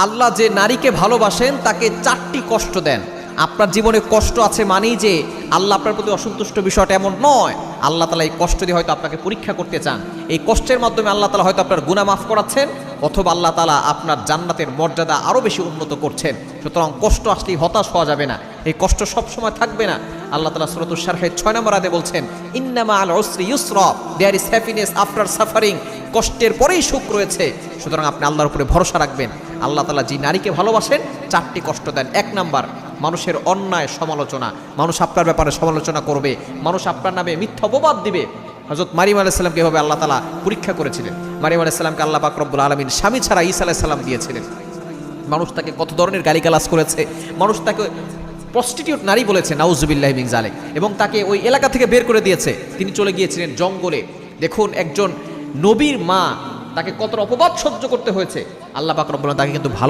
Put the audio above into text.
আল্লাহ যে নারীকে ভালোবাসেন তাকে 4টি কষ্ট দেন। আপনার জীবনে কষ্ট আছে মানেই যে আল্লাহ আপনার প্রতি অসন্তুষ্ট, বিষয়টা এমন নয়। আল্লাহ তাআলা এই কষ্ট দিয়ে হয়তো আপনাকে পরীক্ষা করতে চান। এই কষ্টের মাধ্যমে আল্লাহ তাআলা হয়তো আপনার গুনাহ মাফ করাচ্ছেন, অথবা আল্লাহ তাআলা আপনার জান্নাতের মর্যাদা আরও বেশি উন্নত করছেন। সুতরাং কষ্ট আসলেই হতাশ হওয়া যাবে না, এই কষ্ট সবসময় থাকবে না। আল্লাহ তাআলা সূরাতুশ শারহের 6 নম্বর আয়াতে বলছেন, ইন্নামা আল উসরি ইউসরা, there is happiness after suffering. কষ্টের পরেই সুখ রয়েছে। সুতরাং আপনি আল্লাহর উপরে ভরসা রাখবেন। আল্লাহ তাআলা যে নারীকে ভালোবাসেন 4টি কষ্ট দেন। 1 নাম্বার, মানুষের অন্যায় সমালোচনা। মানুষ আপনার ব্যাপারে সমালোচনা করবে, মানুষ আপনার নামে মিথ্যা অপবাদ দিবে। হযরত মারিয়াম আলাইহিস সালামকে এভাবে আল্লাহ তাআলা পরীক্ষা করেছিলেন। মারিয়াম আলাইহিস সালামকে আল্লাহ পাক রব্বুল আলামিন স্বামী ছাড়া ঈসা আলাইহিস সালাম দিয়েছিলেন। মানুষ তাকে কত ধরনের গালিগালাজ করেছে, মানুষ তাকে প্রস্টিটিউট নারী বলেছে, নাউজুবিল্লাহি মিন যালিক, এবং তাকে ওই এলাকা থেকে বের করে দিয়েছে। তিনি চলে গিয়েছিলেন জঙ্গলে। দেখুন একজন নবীর মা, তাকে কত অপবাদ সহ্য করতে হয়েছে। আল্লাহ পাক রব্বুল আলামিন তাকে কিন্তু ভালো